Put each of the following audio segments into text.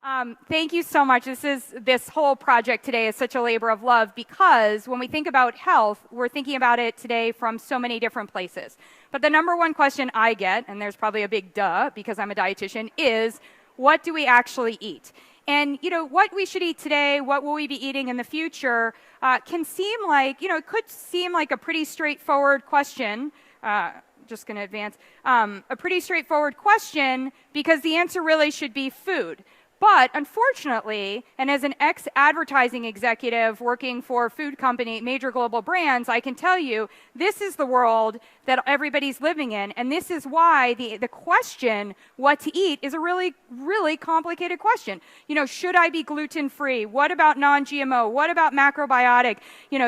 Thank you so much. This whole project today is such a labor of love because when we think about health, we're thinking about it today from so many different places. But the number one question I get, and there's probably a big duh because I'm a dietitian, is what do we actually eat? And, what we should eat today, what will we be eating in the future, can seem like, it could seem like a pretty straightforward question. Just going to advance. A pretty straightforward question because the answer really should be food. But unfortunately, and as an ex-advertising executive working for food company, major global brands, I can tell you this is the world that everybody's living in. And this is why the question, what to eat, is a really, really complicated question. Should I be gluten-free? What about non-GMO? What about macrobiotic?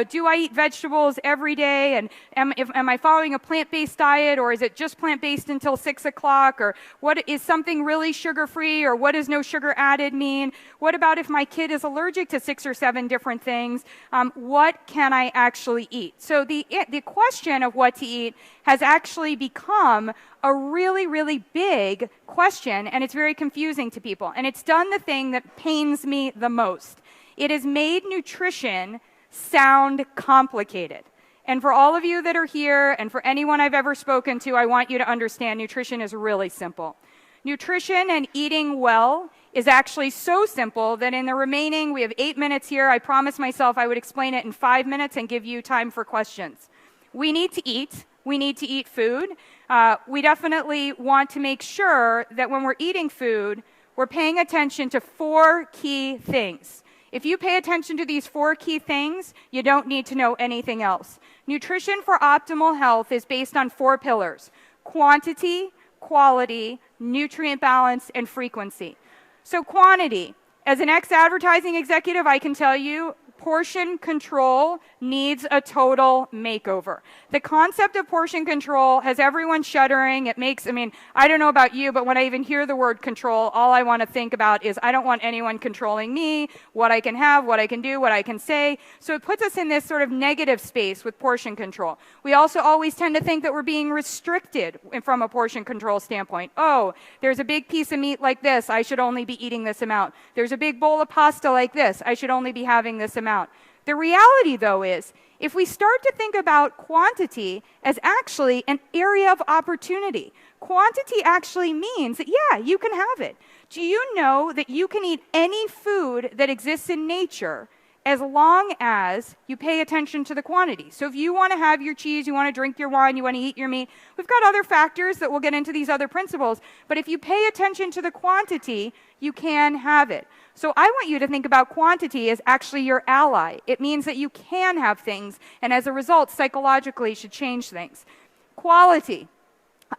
Do I eat vegetables every day? And am I following a plant-based diet? Or is it just plant-based until 6 o'clock? Or what is something really sugar-free? Or what is no sugar added mean? What about if my kid is allergic to 6 or 7 different things? What can I actually eat? So the question of what to eat has actually become a really, really big question, and it's very confusing to people. And it's done the thing that pains me the most. It has made nutrition sound complicated. And for all of you that are here, and for anyone I've ever spoken to, I want you to understand nutrition is really simple. Nutrition and eating well is actually so simple that in the remaining, we have 8 minutes here. I promised myself I would explain it in 5 minutes and give you time for questions. We need to eat. We need to eat food. We definitely want to make sure that when we're eating food, we're paying attention to 4 key things. If you pay attention to these 4 key things, you don't need to know anything else. Nutrition for optimal health is based on 4 pillars: quantity, quality, nutrient balance, and frequency. So quantity, as an ex-advertising executive, I can tell you, portion control needs a total makeover. The concept of portion control has everyone shuddering. I don't know about you, but when I even hear the word control, all I want to think about is I don't want anyone controlling me, what I can have, what I can do, what I can say. So it puts us in this sort of negative space with portion control. We also always tend to think that we're being restricted from a portion control standpoint. Oh, there's a big piece of meat like this, I should only be eating this amount. There's a big bowl of pasta like this, I should only be having this amount. The reality, though, is if we start to think about quantity as actually an area of opportunity, quantity actually means that, yeah, you can have it. Do you know that you can eat any food that exists in nature as long as you pay attention to the quantity? So if you want to have your cheese, you want to drink your wine, you want to eat your meat, we've got other factors that we'll get into these other principles, but if you pay attention to the quantity, you can have it. So I want you to think about quantity as actually your ally. It means that you can have things, and as a result, psychologically should change things. Quality.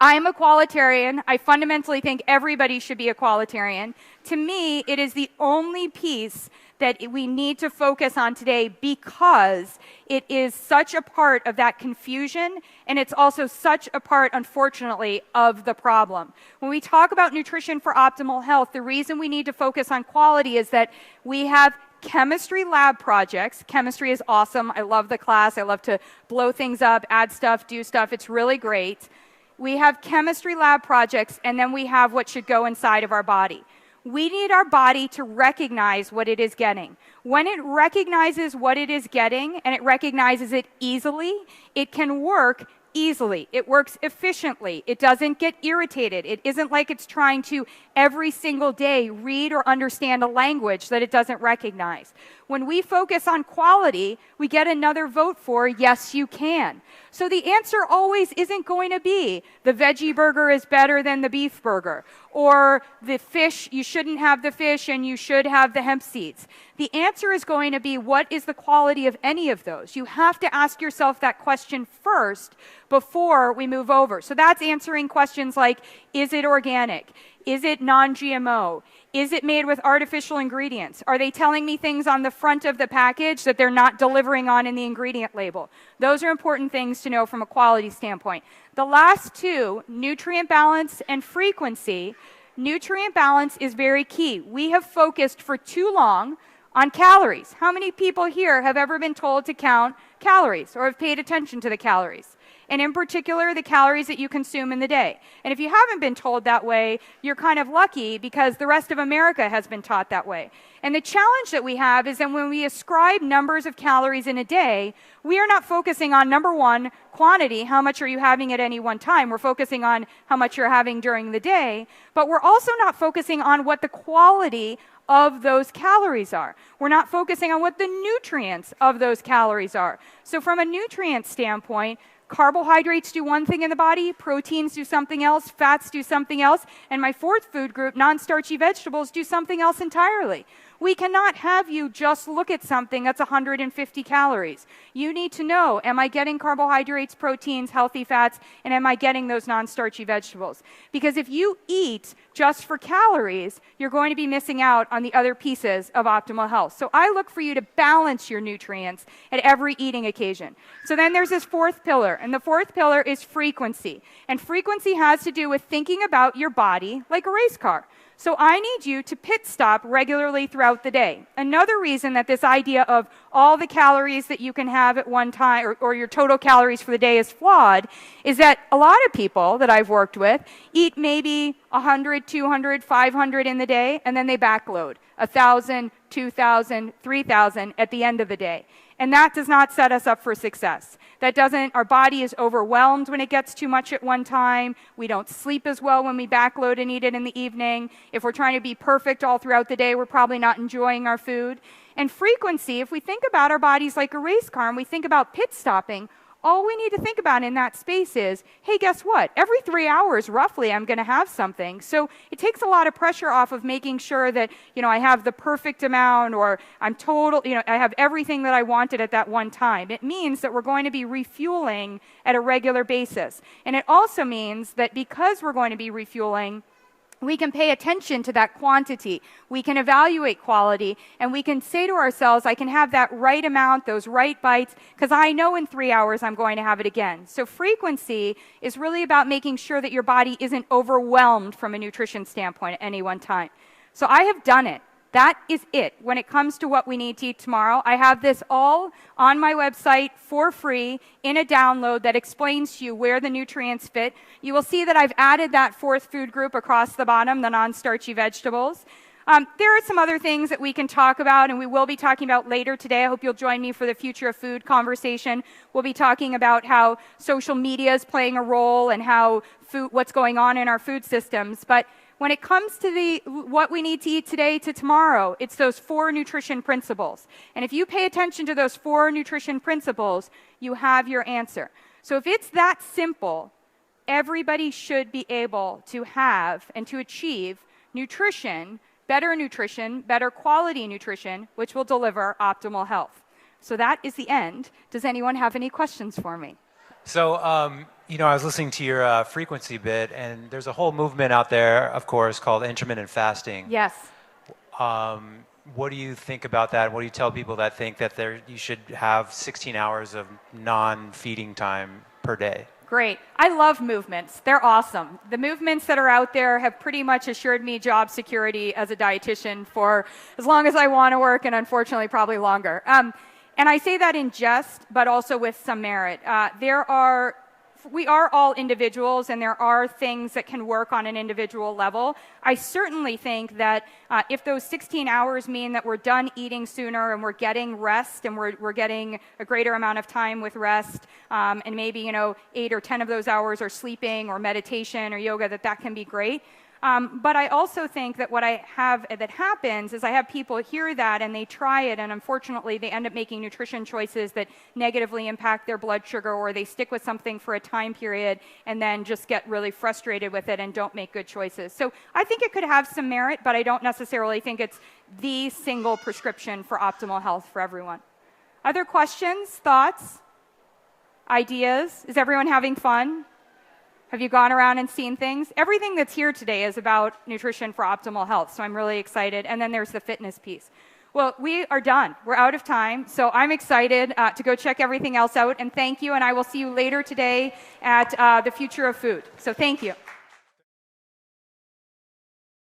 I am a qualitarian. I fundamentally think everybody should be a qualitarian. To me, it is the only piece that we need to focus on today because it is such a part of that confusion, and it's also such a part, unfortunately, of the problem. When we talk about nutrition for optimal health, the reason we need to focus on quality is that we have chemistry lab projects. Chemistry is awesome. I love the class. I love to blow things up, add stuff, do stuff. It's really great. We have chemistry lab projects, and then we have what should go inside of our body. We need our body to recognize what it is getting. When it recognizes what it is getting, and it recognizes it easily, it can work easily. It works efficiently. It doesn't get irritated. It isn't like it's trying to every single day read or understand a language that it doesn't recognize. When we focus on quality, we get another vote for yes, you can. So the answer always isn't going to be the veggie burger is better than the beef burger, or the fish, you shouldn't have the fish and you should have the hemp seeds. The answer is going to be what is the quality of any of those? You have to ask yourself that question first before we move over. So that's answering questions like, is it organic? Is it non-GMO? Is it made with artificial ingredients? Are they telling me things on the front of the package that they're not delivering on in the ingredient label? Those are important things to know from a quality standpoint. The last two, nutrient balance and frequency. Nutrient balance is very key. We have focused for too long on calories. How many people here have ever been told to count calories or have paid attention to the calories? and in particular, the calories that you consume in the day. And if you haven't been told that way, you're kind of lucky because the rest of America has been taught that way. And the challenge that we have is that when we ascribe numbers of calories in a day, we are not focusing on, number one, quantity, how much are you having at any one time. We're focusing on how much you're having during the day, but we're also not focusing on what the quality of those calories are. We're not focusing on what the nutrients of those calories are. So from a nutrient standpoint, carbohydrates do one thing in the body, proteins do something else, fats do something else, and my fourth food group, non-starchy vegetables, do something else entirely. We cannot have you just look at something that's 150 calories. You need to know, am I getting carbohydrates, proteins, healthy fats, and am I getting those non-starchy vegetables? Because if you eat just for calories, you're going to be missing out on the other pieces of optimal health. So I look for you to balance your nutrients at every eating occasion. So then there's this fourth pillar, and the fourth pillar is frequency. And frequency has to do with thinking about your body like a race car. So I need you to pit stop regularly throughout the day. Another reason that this idea of all the calories that you can have at one time, or your total calories for the day is flawed, is that a lot of people that I've worked with eat maybe 100, 200, 500 in the day, and then they backload 1,000, 2,000, 3,000 at the end of the day. And that does not set us up for success. Our body is overwhelmed when it gets too much at one time. We don't sleep as well when we backload and eat it in the evening. If we're trying to be perfect all throughout the day, we're probably not enjoying our food. And frequency, if we think about our bodies like a race car and we think about pit stopping, all we need to think about in that space is, hey, guess what? Every 3 hours, roughly, I'm going to have something. So it takes a lot of pressure off of making sure that, I have the perfect amount, or I have everything that I wanted at that one time. It means that we're going to be refueling at a regular basis. And it also means that because we're going to be refueling, we can pay attention to that quantity. We can evaluate quality, and we can say to ourselves, I can have that right amount, those right bites, because I know in 3 hours I'm going to have it again. So frequency is really about making sure that your body isn't overwhelmed from a nutrition standpoint at any one time. So I have done it. That is it. When it comes to what we need to eat tomorrow, I have this all on my website for free in a download that explains to you where the nutrients fit. You will see that I've added that fourth food group across the bottom, the non-starchy vegetables. There are some other things that we can talk about, and we will be talking about later today. I hope you'll join me for the Future of Food conversation. We'll be talking about how social media is playing a role and how what's going on in our food systems. But when it comes to what we need to eat today to tomorrow, it's those 4 nutrition principles. And if you pay attention to those 4 nutrition principles, you have your answer. So if it's that simple, everybody should be able to have and to achieve nutrition, better quality nutrition, which will deliver optimal health. So that is the end. Does anyone have any questions for me? So, I was listening to your frequency bit, and there's a whole movement out there, of course, called intermittent fasting. Yes. What do you think about that? What do you tell people that think that you should have 16 hours of non-feeding time per day? Great. I love movements. They're awesome. The movements that are out there have pretty much assured me job security as a dietitian for as long as I want to work, and unfortunately probably longer. And I say that in jest, but also with some merit. We are all individuals, and there are things that can work on an individual level. I certainly think that if those 16 hours mean that we're done eating sooner and we're getting rest and we're getting a greater amount of time with rest, and maybe 8 or 10 of those hours are sleeping or meditation or yoga, that can be great. But I also think that what that happens is I have people hear that and they try it, and unfortunately they end up making nutrition choices that negatively impact their blood sugar, or they stick with something for a time period and then just get really frustrated with it and don't make good choices. So I think it could have some merit, but I don't necessarily think it's the single prescription for optimal health for everyone. Other questions, thoughts, ideas? Is everyone having fun? Have you gone around and seen things? Everything that's here today is about nutrition for optimal health, so I'm really excited. And then there's the fitness piece. Well, we are done. We're out of time, so I'm excited to go check everything else out. And thank you, and I will see you later today at the Future of Food. So thank you.